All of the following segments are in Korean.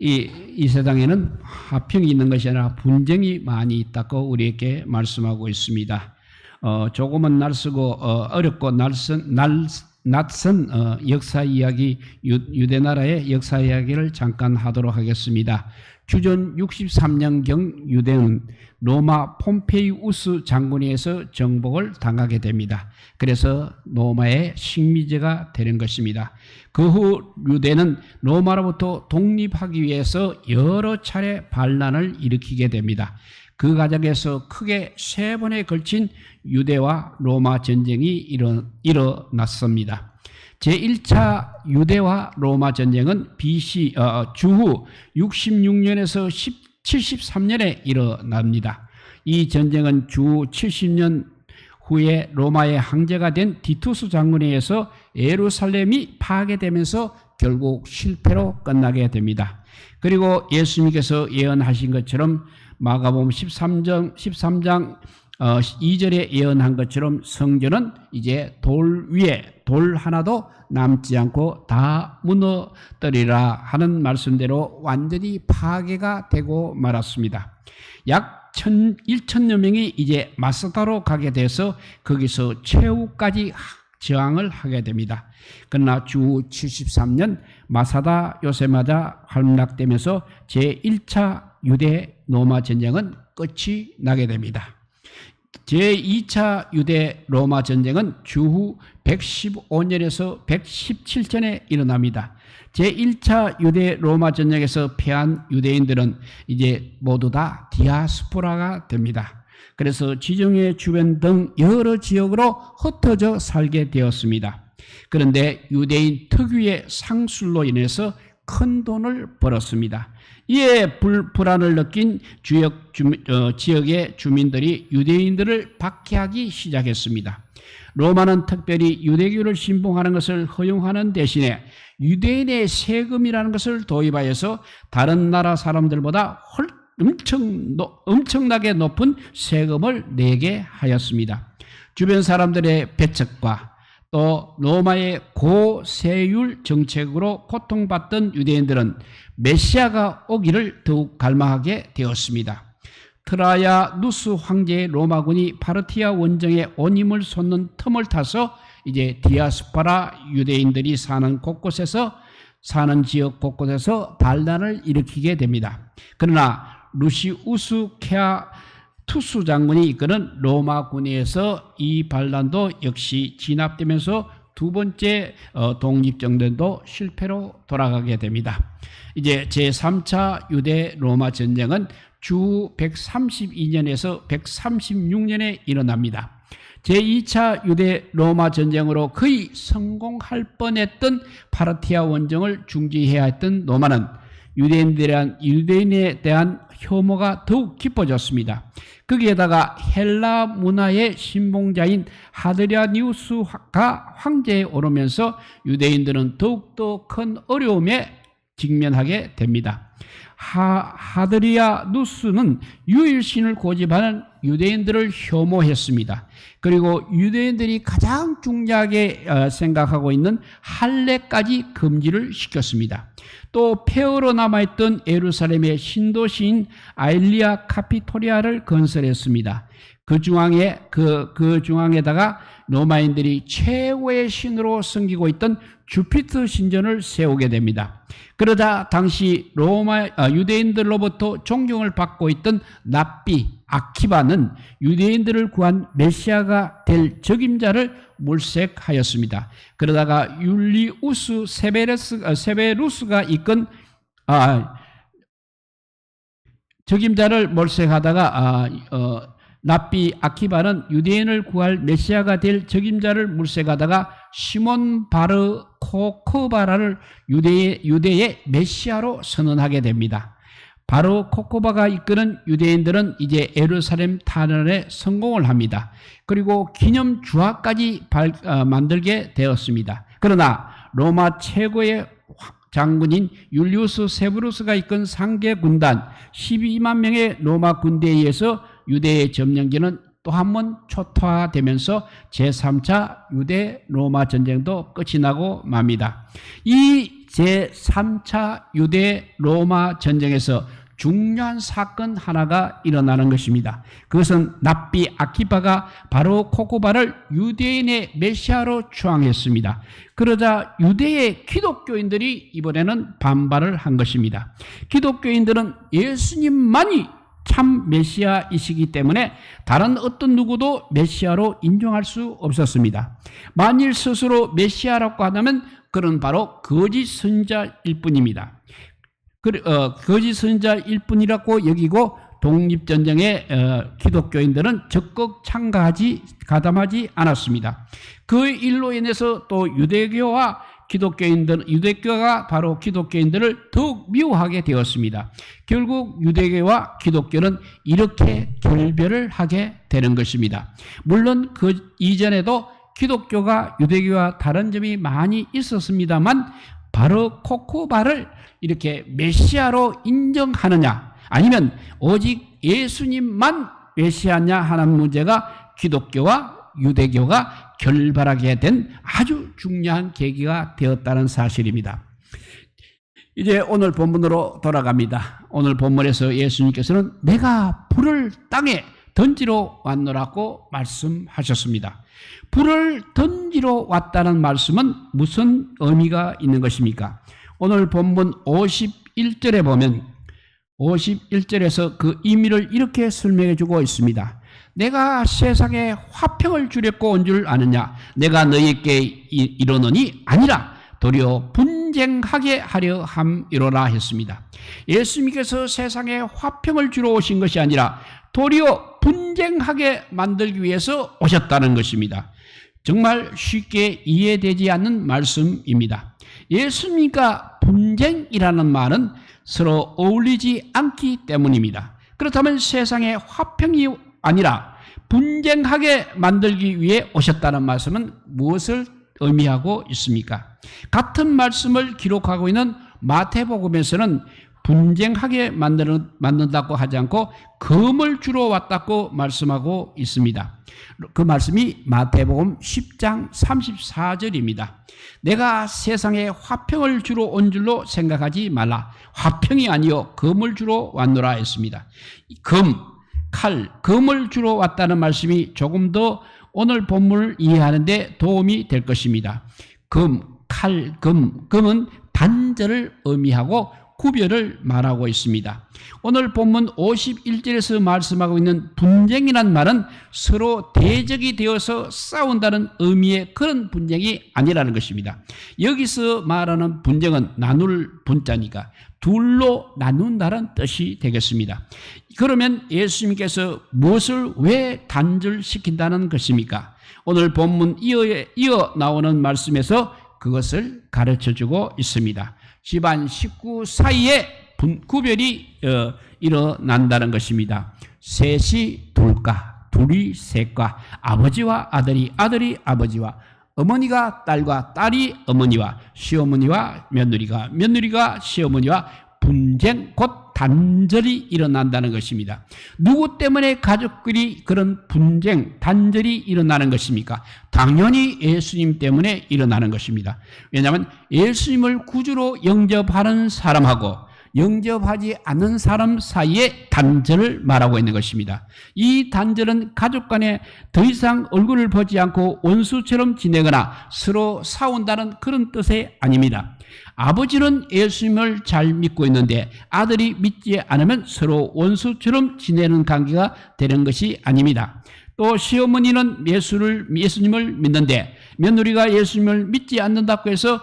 이 세상에는 화평이 있는 것이 아니라 분쟁이 많이 있다고 우리에게 말씀하고 있습니다. 조금은 낯설고 어렵고 낯선 역사 이야기, 유대 나라의 역사 이야기를 잠깐 하도록 하겠습니다. 주전 63년경 유대는 로마 폼페이우스 장군에 의해서 정복을 당하게 됩니다. 그래서 로마의 식민지가 되는 것입니다. 그 후 유대는 로마로부터 독립하기 위해서 여러 차례 반란을 일으키게 됩니다. 그 과정에서 크게 3번에 걸친 유대와 로마 전쟁이 일어났습니다. 제1차 유대와 로마 전쟁은 BC 주후 66년에서 73년에 일어납니다. 이 전쟁은 주 70년 후에 로마의 황제가 된 디투스 장군에 의해서 예루살렘이 파괴되면서 결국 실패로 끝나게 됩니다. 그리고 예수님께서 예언하신 것처럼 마가복음 13장 2절에 예언한 것처럼 성전은 이제 돌 위에 돌 하나도 남지 않고 다 무너뜨리라 하는 말씀대로 완전히 파괴가 되고 말았습니다. 약 1,000여 명이 이제 마사다로 가게 돼서 거기서 최후까지 저항을 하게 됩니다. 그러나 주 73년 마사다 요새마다 함락되면서 제1차 유대 로마 전쟁은 끝이 나게 됩니다. 제2차 유대 로마 전쟁은 주후 115년에서 117년에 일어납니다. 제1차 유대 로마 전쟁에서 패한 유대인들은 이제 모두 다 디아스포라가 됩니다. 그래서 지정의 주변 등 여러 지역으로 흩어져 살게 되었습니다. 그런데 유대인 특유의 상술로 인해서 큰 돈을 벌었습니다. 이에 불안을 느낀 지역의 주민들이 유대인들을 박해하기 시작했습니다. 로마는 특별히 유대교를 신봉하는 것을 허용하는 대신에 유대인의 세금이라는 것을 도입하여서 다른 나라 사람들보다 엄청나게 높은 세금을 내게 하였습니다. 주변 사람들의 배척과 또 로마의 고세율 정책으로 고통받던 유대인들은 메시아가 오기를 더욱 갈망하게 되었습니다. 트라야누스 황제의 로마군이 파르티아 원정에 온 힘을 쏟는 틈을 타서 이제 디아스포라 유대인들이 사는 지역 곳곳에서 반란을 일으키게 됩니다. 그러나 루시우스 케아투스 장군이 이끄는 로마군에 의해서 이 반란도 역시 진압되면서 두 번째 독립정전도 실패로 돌아가게 됩니다. 이제 제3차 유대 로마 전쟁은 주 132년에서 136년에 일어납니다. 제2차 유대 로마 전쟁으로 거의 성공할 뻔했던 파르티아 원정을 중지해야 했던 로마는 유대인에 대한 혐오가 더욱 깊어졌습니다. 거기에다가 헬라 문화의 신봉자인 하드리아누스가 황제에 오르면서 유대인들은 더욱더 큰 어려움에 직면하게 됩니다. 하드리아누스는 유일신을 고집하는 유대인들을 혐오했습니다. 그리고 유대인들이 가장 중요하게 생각하고 있는 할례까지 금지를 시켰습니다. 또 폐허로 남아있던 예루살렘의 신도시인 아일리아 카피토리아를 건설했습니다. 그 중앙에다가 로마인들이 최고의 신으로 섬기고 있던 주피터 신전을 세우게 됩니다. 그러자 당시 유대인들로부터 존경을 받고 있던 납비 아키바는 유대인들을 구한 메시아가 될 적임자를 물색하였습니다. 그러다가 율리우스 세베루스가 이끈 적임자를 몰색하다가 납비 아키바는 유대인을 구할 메시아가 될 적임자를 물색하다가 시몬 바르 코코바라를 유대의 메시아로 선언하게 됩니다. 바로 코코바가 이끄는 유대인들은 이제 예루살렘 탄원에 성공을 합니다. 그리고 기념 주화까지 만들게 되었습니다. 그러나 로마 최고의 장군인 율리우스 세브루스가 이끈 상계 군단 12만 명의 로마 군대에 의해서 유대의 점령기는 또 한 번 초토화되면서 제3차 유대 로마 전쟁도 끝이 나고 맙니다. 이 제3차 유대 로마 전쟁에서 중요한 사건 하나가 일어나는 것입니다. 그것은 납비 아키바가 바로 코코바를 유대인의 메시아로 추앙했습니다. 그러자 유대의 기독교인들이 이번에는 반발을 한 것입니다. 기독교인들은 예수님만이 참 메시아이시기 때문에 다른 어떤 누구도 메시아로 인정할 수 없었습니다. 만일 스스로 메시아라고 하면 그는 바로 거짓 선자일 뿐입니다. 거짓 선자일 뿐이라고 여기고 독립전쟁에 기독교인들은 적극 가담하지 않았습니다. 그 일로 인해서 또 유대교가 바로 기독교인들을 더욱 미워하게 되었습니다. 결국 유대교와 기독교는 이렇게 결별을 하게 되는 것입니다. 물론 그 이전에도 기독교가 유대교와 다른 점이 많이 있었습니다만 바로 코코바를 이렇게 메시아로 인정하느냐 아니면 오직 예수님만 메시아냐 하는 문제가 기독교와 유대교가 결발하게 된 아주 중요한 계기가 되었다는 사실입니다. 이제 오늘 본문으로 돌아갑니다. 오늘 본문에서 예수님께서는 내가 불을 땅에 던지러 왔노라고 말씀하셨습니다. 불을 던지러 왔다는 말씀은 무슨 의미가 있는 것입니까? 오늘 본문 51절에 보면 51절에서 그 의미를 이렇게 설명해 주고 있습니다. 내가 세상에 화평을 주려고 온 줄 아느냐? 내가 너희에게 이르노니 아니라 도리어 분쟁하게 하려 함이로라 했습니다. 예수님께서 세상에 화평을 주러 오신 것이 아니라 도리어 분쟁하게 만들기 위해서 오셨다는 것입니다. 정말 쉽게 이해되지 않는 말씀입니다. 예수님과 분쟁이라는 말은 서로 어울리지 않기 때문입니다. 그렇다면 세상에 화평이 아니라 분쟁하게 만들기 위해 오셨다는 말씀은 무엇을 의미하고 있습니까? 같은 말씀을 기록하고 있는 마태복음에서는 분쟁하게 만든다고 하지 않고 금을 주러 왔다고 말씀하고 있습니다. 그 말씀이 마태복음 10장 34절입니다. 내가 세상에 화평을 주러 온 줄로 생각하지 말라. 화평이 아니요 금을 주러 왔노라 했습니다. 금을 주러 왔다는 말씀이 조금 더 오늘 본문을 이해하는 데 도움이 될 것입니다. 금은 단절을 의미하고 구별을 말하고 있습니다. 오늘 본문 51절에서 말씀하고 있는 분쟁이란 말은 서로 대적이 되어서 싸운다는 의미의 그런 분쟁이 아니라는 것입니다. 여기서 말하는 분쟁은 나눌 분자니까 둘로 나눈다는 뜻이 되겠습니다. 그러면 예수님께서 무엇을 왜 단절시킨다는 것입니까? 오늘 본문 이어 나오는 말씀에서 그것을 가르쳐주고 있습니다. 집안 식구 사이에 구별이 일어난다는 것입니다. 셋이 둘과, 둘이 셋과, 아버지와 아들이 아버지와, 어머니가 딸과 딸이 어머니와, 시어머니와 며느리가 시어머니와 분쟁 곧 단절이 일어난다는 것입니다. 누구 때문에 가족끼리 그런 분쟁, 단절이 일어나는 것입니까? 당연히 예수님 때문에 일어나는 것입니다. 왜냐하면 예수님을 구주로 영접하는 사람하고 영접하지 않는 사람 사이에 단절을 말하고 있는 것입니다. 이 단절은 가족 간에 더 이상 얼굴을 보지 않고 원수처럼 지내거나 서로 싸운다는 그런 뜻이 아닙니다. 아버지는 예수님을 잘 믿고 있는데 아들이 믿지 않으면 서로 원수처럼 지내는 관계가 되는 것이 아닙니다. 또 시어머니는 예수님을 믿는데 며느리가 예수님을 믿지 않는다고 해서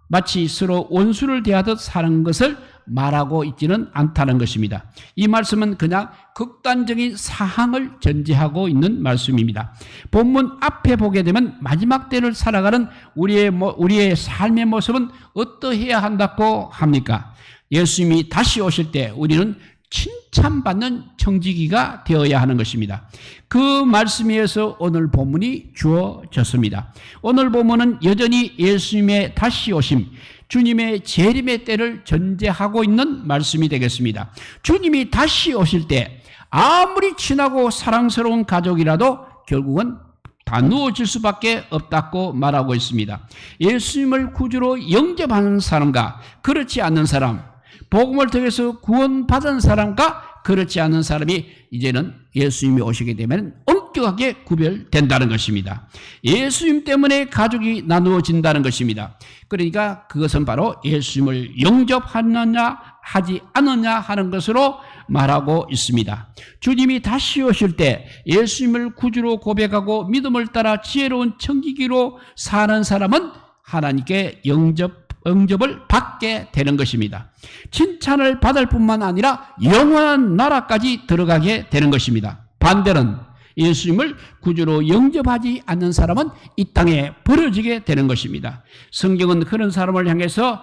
마치 서로 원수를 대하듯 사는 것을 말하고 있지는 않다는 것입니다. 이 말씀은 그냥 극단적인 사항을 전제하고 있는 말씀입니다. 본문 앞에 보게 되면 마지막 때를 살아가는 우리의 삶의 모습은 어떠해야 한다고 합니까? 예수님이 다시 오실 때 우리는 칭찬받는 청지기가 되어야 하는 것입니다. 그 말씀에서 오늘 본문이 주어졌습니다. 오늘 본문은 여전히 예수님의 다시 오심, 주님의 재림의 때를 전제하고 있는 말씀이 되겠습니다. 주님이 다시 오실 때 아무리 친하고 사랑스러운 가족이라도 결국은 다 누워질 수밖에 없다고 말하고 있습니다. 예수님을 구주로 영접하는 사람과 그렇지 않는 사람, 복음을 통해서 구원받은 사람과 그렇지 않은 사람이 이제는 예수님이 오시게 되면 엄격하게 구별된다는 것입니다. 예수님 때문에 가족이 나누어진다는 것입니다. 그러니까 그것은 바로 예수님을 영접하느냐 하지 않느냐 하는 것으로 말하고 있습니다. 주님이 다시 오실 때 예수님을 구주로 고백하고 믿음을 따라 지혜로운 청지기로 사는 사람은 하나님께 영접을 받게 되는 것입니다. 칭찬을 받을 뿐만 아니라 영원한 나라까지 들어가게 되는 것입니다. 반대는 예수님을 구주로 영접하지 않는 사람은 이 땅에 버려지게 되는 것입니다. 성경은 그런 사람을 향해서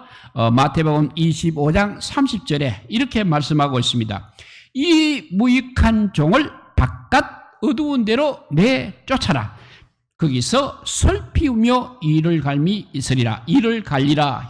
마태복음 25장 30절에 이렇게 말씀하고 있습니다. 이 무익한 종을 바깥 어두운 데로 내쫓아라. 거기서 슬피우며 이를 갈미 있으리라. 이를 갈리라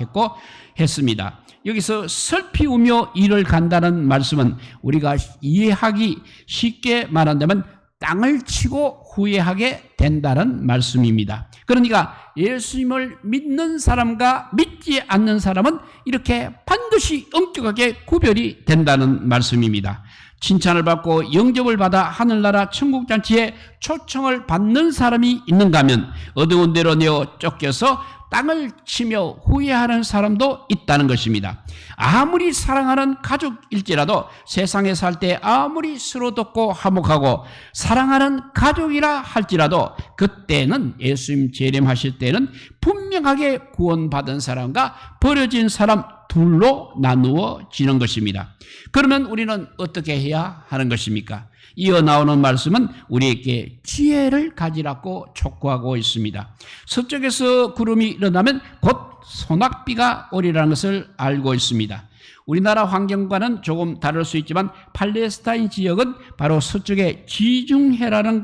했습니다. 여기서 슬피우며 이를 간다는 말씀은 우리가 이해하기 쉽게 말한다면 땅을 치고 후회하게 된다는 말씀입니다. 그러니까 예수님을 믿는 사람과 믿지 않는 사람은 이렇게 반드시 엄격하게 구별이 된다는 말씀입니다. 칭찬을 받고 영접을 받아 하늘나라 천국잔치에 초청을 받는 사람이 있는가 하면 어두운 데로 내어 쫓겨서 땅을 치며 후회하는 사람도 있다는 것입니다. 아무리 사랑하는 가족일지라도 세상에 살 때 아무리 서로 돕고 화목하고 사랑하는 가족이라 할지라도 그때는 예수님 재림하실 때는 분명하게 구원받은 사람과 버려진 사람 둘로 나누어지는 것입니다. 그러면 우리는 어떻게 해야 하는 것입니까? 이어 나오는 말씀은 우리에게 지혜를 가지라고 촉구하고 있습니다. 서쪽에서 구름이 일어나면 곧 소낙비가 오리라는 것을 알고 있습니다. 우리나라 환경과는 조금 다를 수 있지만 팔레스타인 지역은 바로 서쪽의 지중해라는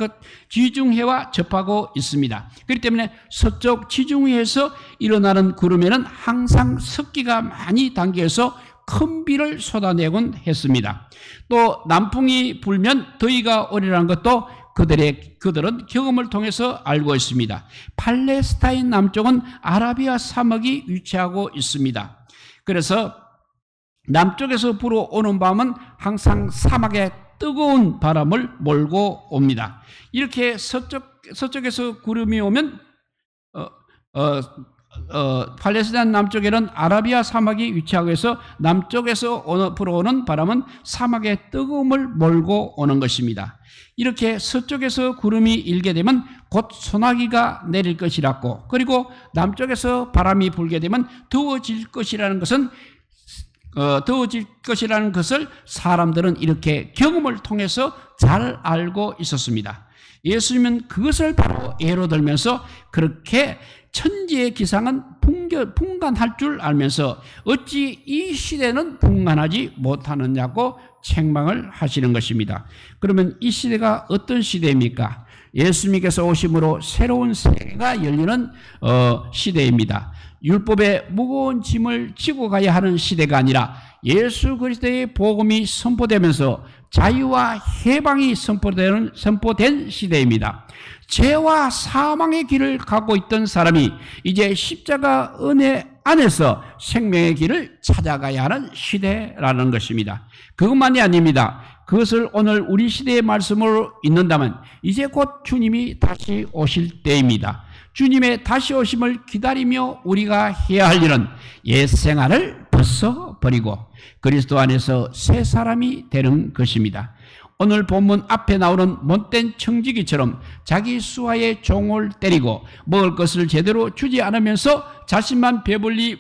지중해와 접하고 있습니다. 그렇기 때문에 서쪽 지중해에서 일어나는 구름에는 항상 습기가 많이 담겨서 큰 비를 쏟아내곤 했습니다. 또 남풍이 불면 더위가 오리라는 것도 그들은 경험을 통해서 알고 있습니다. 팔레스타인 남쪽은 아라비아 사막이 위치하고 있습니다. 그래서 남쪽에서 불어오는 바람은 항상 사막의 뜨거운 바람을 몰고 옵니다. 이렇게 서쪽에서 구름이 오면 팔레스타인 남쪽에는 아라비아 사막이 위치하고 있어 남쪽에서 불어오는 바람은 사막의 뜨거움을 몰고 오는 것입니다. 이렇게 서쪽에서 구름이 일게 되면 곧 소나기가 내릴 것이라고, 그리고 남쪽에서 바람이 불게 되면 더워질 것이라는 것을 사람들은 이렇게 경험을 통해서 잘 알고 있었습니다. 예수님은 그것을 바로 예로 들면서 그렇게 천지의 기상은 풍간할 줄 알면서 어찌 이 시대는 풍간하지 못하느냐고 책망을 하시는 것입니다. 그러면 이 시대가 어떤 시대입니까? 예수님께서 오심으로 새로운 세계가 열리는 시대입니다. 율법의 무거운 짐을 지고 가야 하는 시대가 아니라 예수 그리스도의 복음이 선포되면서 자유와 해방이 선포된 시대입니다. 죄와 사망의 길을 가고 있던 사람이 이제 십자가 은혜 안에서 생명의 길을 찾아가야 하는 시대라는 것입니다. 그것만이 아닙니다. 그것을 오늘 우리 시대의 말씀으로 읽는다면 이제 곧 주님이 다시 오실 때입니다. 주님의 다시 오심을 기다리며 우리가 해야 할 일은 옛 생활을 벗어버리고 그리스도 안에서 새 사람이 되는 것입니다. 오늘 본문 앞에 나오는 못된 청지기처럼 자기 수하의 종을 때리고 먹을 것을 제대로 주지 않으면서 자신만 배불리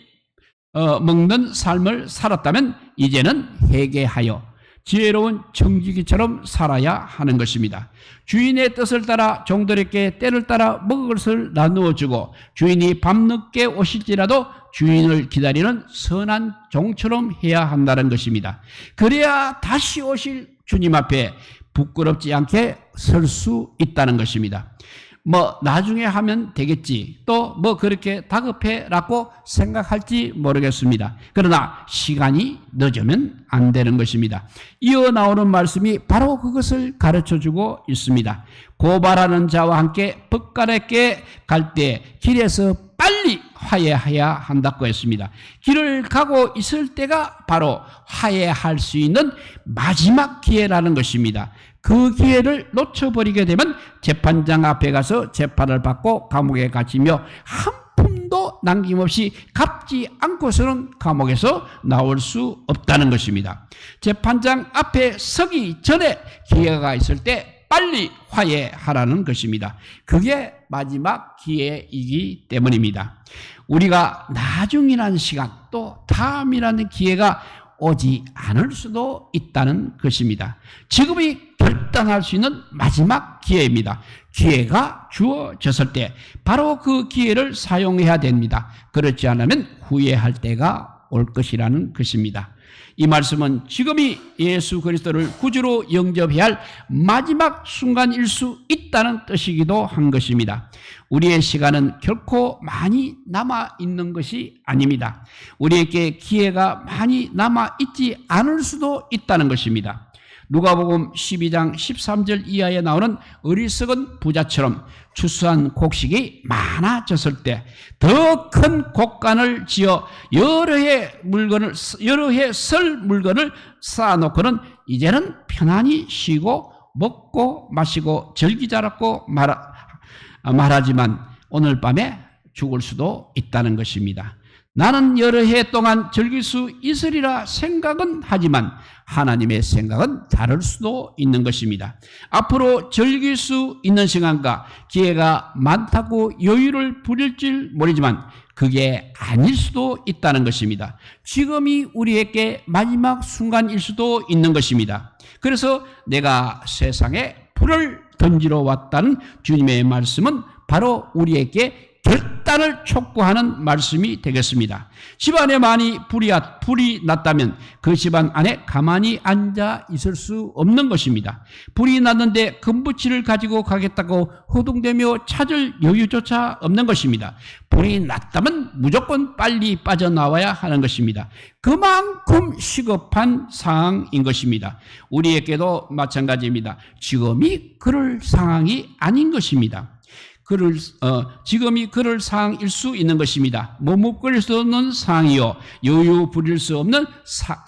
먹는 삶을 살았다면 이제는 회개하여 지혜로운 청지기처럼 살아야 하는 것입니다. 주인의 뜻을 따라 종들에게 때를 따라 먹을 것을 나누어 주고 주인이 밤늦게 오실지라도 주인을 기다리는 선한 종처럼 해야 한다는 것입니다. 그래야 다시 오실 주님 앞에 부끄럽지 않게 설 수 있다는 것입니다. 뭐 나중에 하면 되겠지, 또 뭐 그렇게 다급해라고 생각할지 모르겠습니다. 그러나 시간이 늦으면 안 되는 것입니다. 이어 나오는 말씀이 바로 그것을 가르쳐주고 있습니다. 고발하는 자와 함께 법관에게 갈 때 길에서 빨리 화해해야 한다고 했습니다. 길을 가고 있을 때가 바로 화해할 수 있는 마지막 기회라는 것입니다. 그 기회를 놓쳐버리게 되면 재판장 앞에 가서 재판을 받고 감옥에 갇히며 한 푼도 남김없이 갚지 않고서는 감옥에서 나올 수 없다는 것입니다. 재판장 앞에 서기 전에 기회가 있을 때 빨리 화해하라는 것입니다. 그게 마지막 기회이기 때문입니다. 우리가 나중이라는 시간, 또 다음이라는 기회가 오지 않을 수도 있다는 것입니다. 지금이 결단할 수 있는 마지막 기회입니다. 기회가 주어졌을 때 바로 그 기회를 사용해야 됩니다. 그렇지 않으면 후회할 때가 올 것이라는 것입니다. 이 말씀은 지금이 예수 그리스도를 구주로 영접해야 할 마지막 순간일 수 있다는 뜻이기도 한 것입니다. 우리의 시간은 결코 많이 남아있는 것이 아닙니다. 우리에게 기회가 많이 남아있지 않을 수도 있다는 것입니다. 누가복음 12장 13절 이하에 나오는 어리석은 부자처럼 추수한 곡식이 많아졌을 때 더 큰 곡간을 지어 여러 해 설 물건을 쌓아놓고는 이제는 편안히 쉬고 먹고 마시고 절기자랐고 말하지만 오늘 밤에 죽을 수도 있다는 것입니다. 나는 여러 해 동안 즐길 수 있으리라 생각은 하지만 하나님의 생각은 다를 수도 있는 것입니다. 앞으로 즐길 수 있는 시간과 기회가 많다고 여유를 부릴 줄 모르지만 그게 아닐 수도 있다는 것입니다. 지금이 우리에게 마지막 순간일 수도 있는 것입니다. 그래서 내가 세상에 불을 던지러 왔다는 주님의 말씀은 바로 우리에게 결단을 촉구하는 말씀이 되겠습니다. 집안에 많이 불이 났다면 그 집안 안에 가만히 앉아 있을 수 없는 것입니다. 불이 났는데 금붙이를 가지고 가겠다고 허둥대며 찾을 여유조차 없는 것입니다. 불이 났다면 무조건 빨리 빠져나와야 하는 것입니다. 그만큼 시급한 상황인 것입니다. 우리에게도 마찬가지입니다. 지금이 그럴 상황이 아닌 것입니다. 지금이 그럴 상황일 수 있는 것입니다. 머뭇거릴 수 없는 상황이요, 여유 부릴 수 없는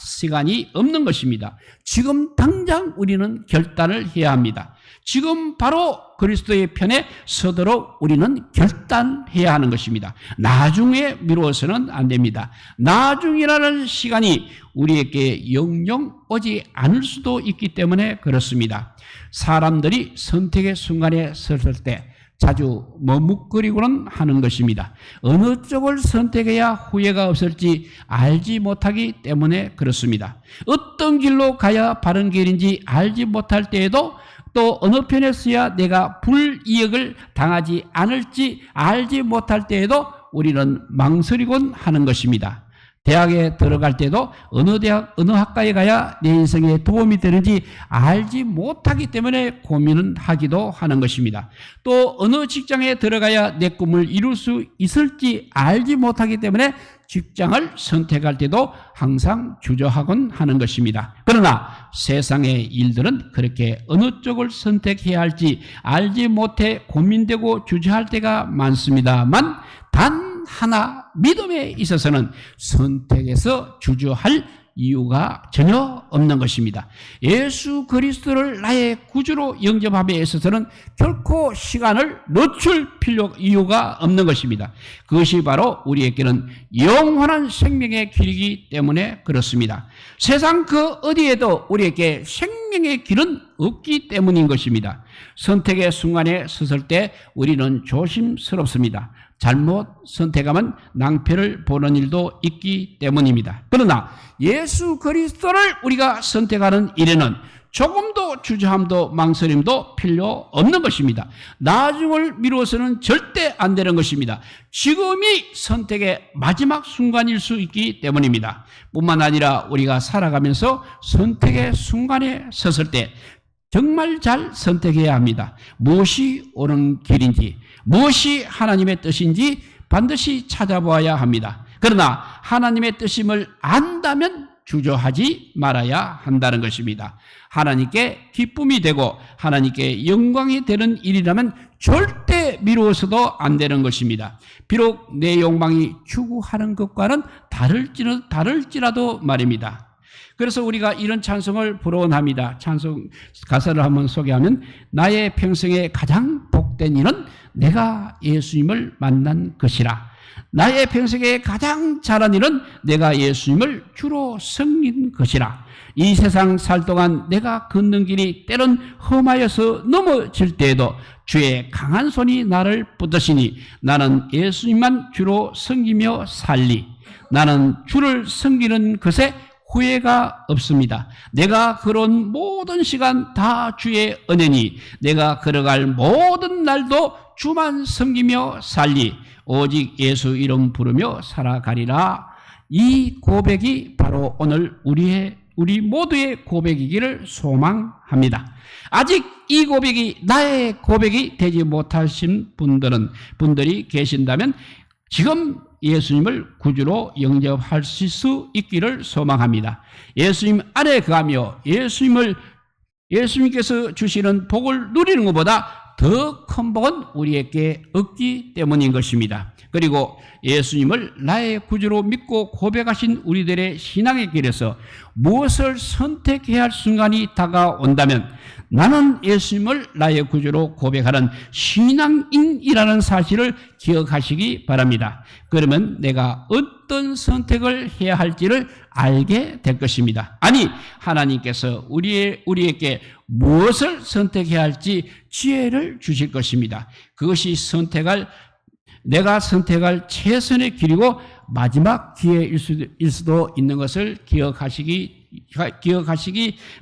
시간이 없는 것입니다. 지금 당장 우리는 결단을 해야 합니다. 지금 바로 그리스도의 편에 서도록 우리는 결단해야 하는 것입니다. 나중에 미루어서는 안 됩니다. 나중이라는 시간이 우리에게 영영 오지 않을 수도 있기 때문에 그렇습니다. 사람들이 선택의 순간에 섰을 때 자주 머뭇거리고는 하는 것입니다. 어느 쪽을 선택해야 후회가 없을지 알지 못하기 때문에 그렇습니다. 어떤 길로 가야 바른 길인지 알지 못할 때에도 또 어느 편에 서야 내가 불이익을 당하지 않을지 알지 못할 때에도 우리는 망설이곤 하는 것입니다. 대학에 들어갈 때도 어느 대학, 어느 학과에 가야 내 인생에 도움이 되는지 알지 못하기 때문에 고민은 하기도 하는 것입니다. 또 어느 직장에 들어가야 내 꿈을 이룰 수 있을지 알지 못하기 때문에 직장을 선택할 때도 항상 주저하곤 하는 것입니다. 그러나 세상의 일들은 그렇게 어느 쪽을 선택해야 할지 알지 못해 고민되고 주저할 때가 많습니다만 단 하나 믿음에 있어서는 선택에서 주저할 이유가 전혀 없는 것입니다. 예수 그리스도를 나의 구주로 영접함에 있어서는 결코 시간을 늦출 이유가 없는 것입니다. 그것이 바로 우리에게는 영원한 생명의 길이기 때문에 그렇습니다. 세상 그 어디에도 우리에게 생명의 길은 없기 때문인 것입니다. 선택의 순간에 섰을 때 우리는 조심스럽습니다. 잘못 선택하면 낭패를 보는 일도 있기 때문입니다. 그러나 예수 그리스도를 우리가 선택하는 일에는 조금도 주저함도 망설임도 필요 없는 것입니다. 나중을 미루어서는 절대 안 되는 것입니다. 지금이 선택의 마지막 순간일 수 있기 때문입니다. 뿐만 아니라 우리가 살아가면서 선택의 순간에 섰을 때 정말 잘 선택해야 합니다. 무엇이 옳은 길인지, 무엇이 하나님의 뜻인지 반드시 찾아보아야 합니다. 그러나 하나님의 뜻임을 안다면 주저하지 말아야 한다는 것입니다. 하나님께 기쁨이 되고 하나님께 영광이 되는 일이라면 절대 미루어서도 안 되는 것입니다. 비록 내 욕망이 추구하는 것과는 다를지라도 말입니다. 그래서 우리가 이런 찬송을 부러워합니다. 찬송 가사를 한번 소개하면, 나의 평생에 가장 복된 일은 내가 예수님을 만난 것이라. 나의 평생에 가장 잘한 일은 내가 예수님을 주로 섬긴 것이라. 이 세상 살 동안 내가 걷는 길이 때론 험하여서 넘어질 때에도 주의 강한 손이 나를 붙드시니 나는 예수님만 주로 섬기며 살리. 나는 주를 섬기는 것에 후회가 없습니다. 내가 걸어온 모든 시간 다 주의 은혜니 내가 걸어갈 모든 날도 주만 섬기며 살리. 오직 예수 이름 부르며 살아가리라. 이 고백이 바로 오늘 우리 모두의 고백이기를 소망합니다. 아직 이 고백이 나의 고백이 되지 못하신 분들이 계신다면 지금 예수님을 구주로 영접할 수 있기를 소망합니다. 예수님 안에 거하며 예수님께서 주시는 복을 누리는 것보다 더 큰 복은 우리에게 없기 때문인 것입니다. 그리고 예수님을 나의 구주로 믿고 고백하신 우리들의 신앙의 길에서 무엇을 선택해야 할 순간이 다가온다면 나는 예수님을 나의 구주로 고백하는 신앙인이라는 사실을 기억하시기 바랍니다. 그러면 내가 어떤 선택을 해야 할지를 알게 될 것입니다. 아니, 하나님께서 우리에게 무엇을 선택해야 할지 지혜를 주실 것입니다. 그것이 내가 선택할 최선의 길이고 마지막 기회일 수도 있는 것을 기억하시기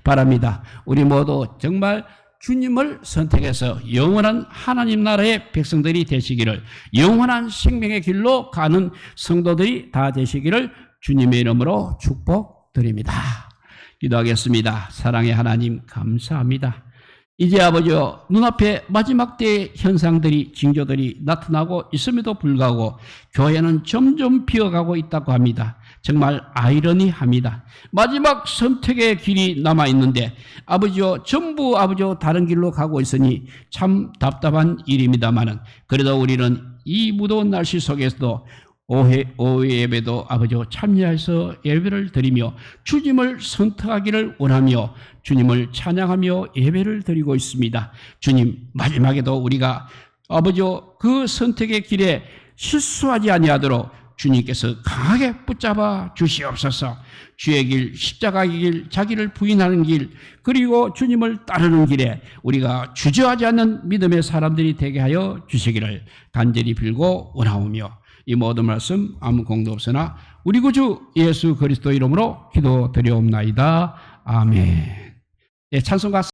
바랍니다. 우리 모두 정말 주님을 선택해서 영원한 하나님 나라의 백성들이 되시기를, 영원한 생명의 길로 가는 성도들이 다 되시기를 주님의 이름으로 축복드립니다. 기도하겠습니다. 사랑의 하나님, 감사합니다. 이제 아버지여, 눈앞에 마지막 때의 현상들이, 징조들이 나타나고 있음에도 불구하고 교회는 점점 비어가고 있다고 합니다. 정말 아이러니합니다. 마지막 선택의 길이 남아있는데 아버지여, 전부 아버지여 다른 길로 가고 있으니 참 답답한 일입니다마는, 그래도 우리는 이 무더운 날씨 속에서도 오후 예배도 아버지여 참여해서 예배를 드리며 주님을 선택하기를 원하며 주님을 찬양하며 예배를 드리고 있습니다. 주님, 마지막에도 우리가 아버지여 그 선택의 길에 실수하지 아니하도록 주님께서 강하게 붙잡아 주시옵소서. 주의 길, 십자가의 길, 자기를 부인하는 길, 그리고 주님을 따르는 길에 우리가 주저하지 않는 믿음의 사람들이 되게 하여 주시기를 간절히 빌고 원하오며, 이 모든 말씀 아무 공도 없으나 우리 구주 예수 그리스도 이름으로 기도드리옵나이다. 아멘. 네, 찬송가